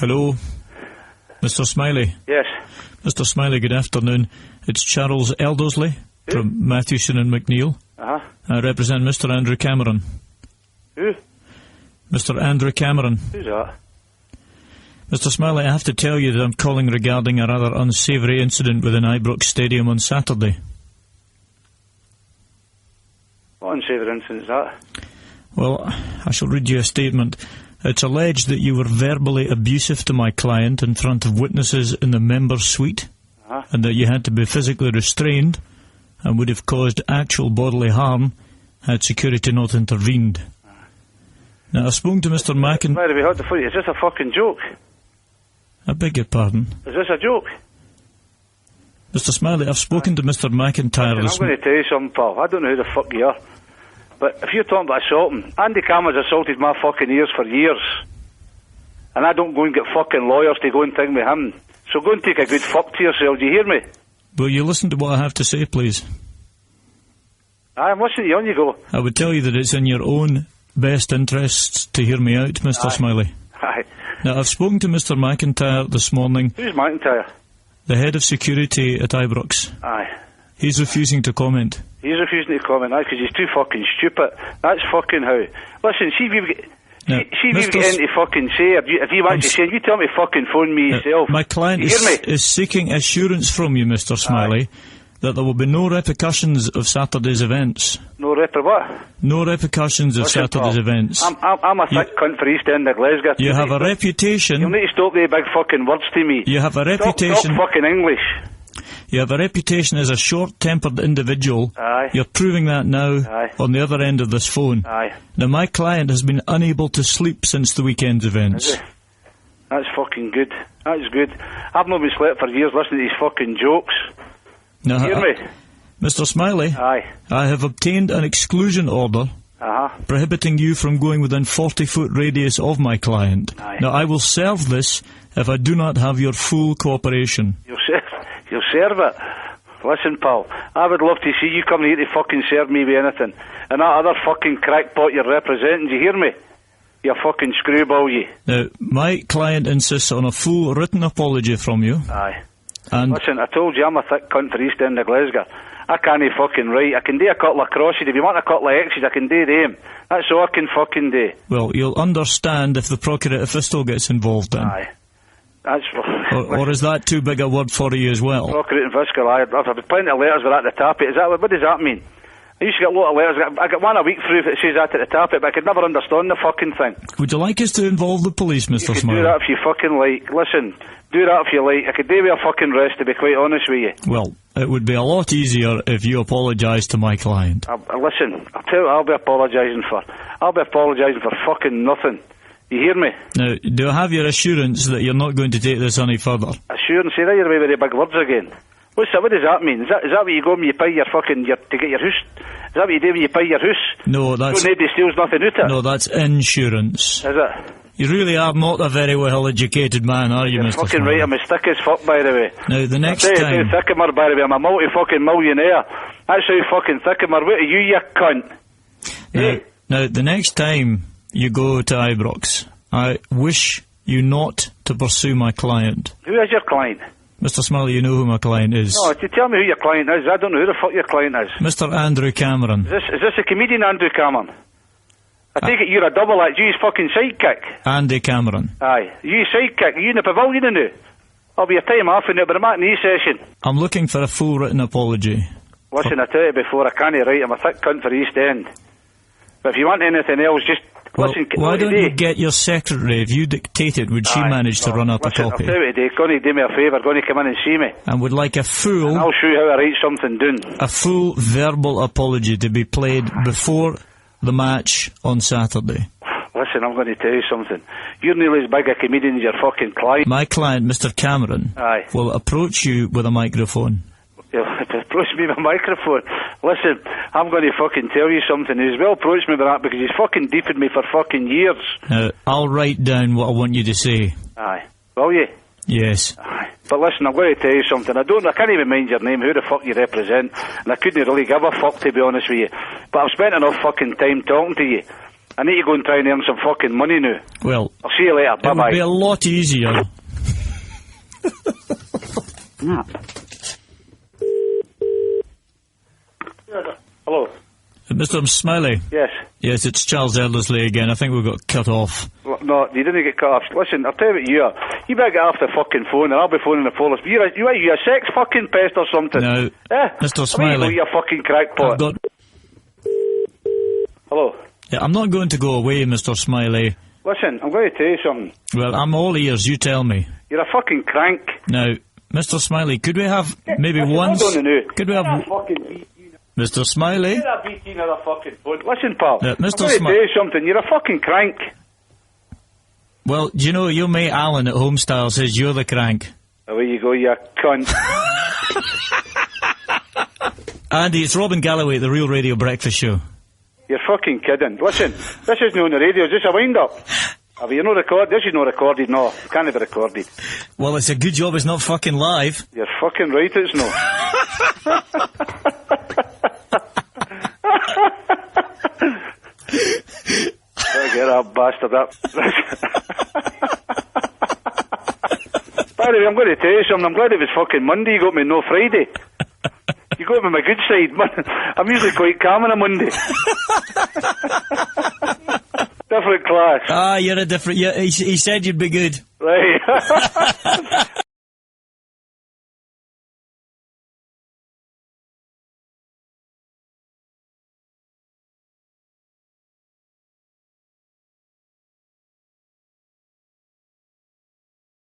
Hello? Mr. Smiley? Yes. Mr. Smiley, good afternoon. It's Charles Eldersley from Mathewson and McNeil. I represent Mr. Andrew Cameron. Who? Mr. Andrew Cameron. Who's that? Mr. Smiley, I have to tell you that I'm calling regarding a rather unsavoury incident within Ibrox Stadium on Saturday. What unsavoury incident is that? Well, I shall read you a statement. It's alleged that you were verbally abusive to my client in front of witnesses in the members' suite, and that you had to be physically restrained and would have caused actual bodily harm had security not intervened. Now, I've spoken to Mr. Mackin... By the way, what the fuck? Is this a fucking joke? I beg your pardon? Is this a joke? Mr. Smiley, I've spoken to Mr. McIntyre this I'm going to tell you something, pal. I don't know who the fuck you are. But if you're talking about assaulting, Andy Cameron's assaulted my fucking ears for years. And I don't go and get fucking lawyers to go and thing with him. So go and take a good fuck to yourself, do you hear me? Will you listen to what I have to say, please? I'm listening to you, on you go. I would tell you that it's in your own best interests to hear me out, Mr. Smiley. Aye. Now, I've spoken to Mr. McIntyre this morning. Who's McIntyre? The head of security at Ibrox. Aye. He's refusing to comment. He's refusing to comment, because he's too fucking stupid. That's fucking how. Listen, see if you get into fucking say, if you want to say, you tell me fucking phone me yourself. My client is seeking assurance from you, Mr. Smiley, that there will be no repercussions of Saturday's events. No what? No repercussions of Saturday's events. I'm a thick cunt for East End of Glasgow. You have a reputation... You'll need to stop the big fucking words to me. You have a reputation... Stop fucking English. You have a reputation as a short-tempered individual. Aye. You're proving that now on the other end of this phone. Aye. Now, my client has been unable to sleep since the weekend's events. Is it? That's fucking good. That's good. I've not been slept for years listening to these fucking jokes. Now, hear me? Mr. Smiley, I have obtained an exclusion order prohibiting you from going within 40-foot radius of my client. Now, I will serve this if I do not have your full cooperation. You'll serve it. Listen, pal, I would love to see you coming here to fucking serve me with anything. And that other fucking crackpot you're representing, do you hear me? You fucking screwball, you. Now, my client insists on a full written apology from you. Aye. And listen, I told you I'm a thick cunt for East End of Glasgow. I can't fucking write. I can do a couple of crosses. If you want a couple of X's, I can do them. That's all I can fucking do. Well, you'll understand if the Procurator Fiscal gets involved then. Aye. That's... Or is that too big a word for you as well? Procurator Fiscal, I've had plenty of letters with that at the top. What does that mean? I used to get a lot of letters. I get one a week through that says that at the top, but I could never understand the fucking thing. Would you like us to involve the police, Mr. Smiley? You could do that if you fucking like. Listen, do that if you like. I could do with a fucking rest, to be quite honest with you. Well, it would be a lot easier if you apologised to my client. Listen, I'll tell you what I'll be apologising for. I'll be apologising for fucking nothing. You hear me? Now, do I have your assurance that you're not going to take this any further? Assurance? Say that you're away with the big words again. What does that mean? Is that what you go when you pay your fucking... to get your house? Is that what you do when you pay your house? No, that's... So nobody steals nothing out of it? No, that's insurance. Is it? You really are not a very well-educated man, are you, Mr. Fucking right, I'm as thick as fuck, by the way. Now, the next time... time... thick am I, by the way, I'm a multi-fucking millionaire. That's how fucking thick am I. What are you cunt? Now, the next time you go to Ibrox, I wish you not to pursue my client. Who is your client? Mr. Smiley, you know who my client is. No, tell me who your client is. I don't know who the fuck your client is. Mr. Andrew Cameron. Is this a comedian, Andrew Cameron? I take it you're a double act. You fucking sidekick. Andy Cameron. Aye. You sidekick. Are you in the pavilion now? I'll be a time off in it, but I'm at an E-session. I'm looking for a full written apology. Listen, I tell you before, I can't write. I'm a thick cunt for East End. But if you want anything else, just... Well, listen, why don't you get your secretary? If you dictate it, would she manage to run up a copy? I'll tell you today, going to do me a favour, going to come in and see me. And would like a full... And I'll show you how I write something down. A full verbal apology to be played before the match on Saturday. Listen, I'm going to tell you something. You're nearly as big a comedian as your fucking client. My client, Mr. Cameron, will approach you with a microphone. He'll approach me with a microphone. Listen, I'm going to fucking tell you something. He's well approached me with that because he's fucking deeped me for fucking years. I'll write down what I want you to say. Aye. Will you? Yes. Aye. But listen, I'm going to tell you something. I can't even mind your name, who the fuck you represent, and I couldn't really give a fuck, to be honest with you. But I've spent enough fucking time talking to you. I need to go and try and earn some fucking money now. Well, I'll see you later. Bye-bye. it would be a lot easier. Hello. Mr. Smiley? Yes. Yes, it's Charles Eldersley again. I think we got cut off. No, you didn't get cut off. Listen, I'll tell you what you are. You better get off the fucking phone and I'll be phoning the police. You a sex fucking pest or something? No. Mr. Smiley. You a fucking crackpot. Hello. Yeah, I'm not going to go away, Mr. Smiley. Listen, I'm going to tell you something. Well, I'm all ears. You tell me. You're a fucking crank. Now, Mr. Smiley, could we have maybe once... Could we have... Mr. Smiley? Get that BT another fucking phone. Listen, pal. Mr. I'm going to tell you something. You're a fucking crank. Well, do you know, your mate Alan at Homestyle says you're the crank. Away you go, you cunt. Andy, it's Robin Galloway at the Real Radio Breakfast Show. You're fucking kidding. Listen, this isn't on the radio. Is this a wind-up? Have you not recorded? This is not recorded, no. It can't be recorded. Well, it's a good job it's not fucking live. You're fucking right, it's not. Better get that bastard up. By the way, I'm going to tell you something. I'm glad it was fucking Monday. You got me no Friday. You got me my good side, man. I'm usually quite calm on a Monday. Different class. Ah, you're a different... Yeah, he said you'd be good. Right.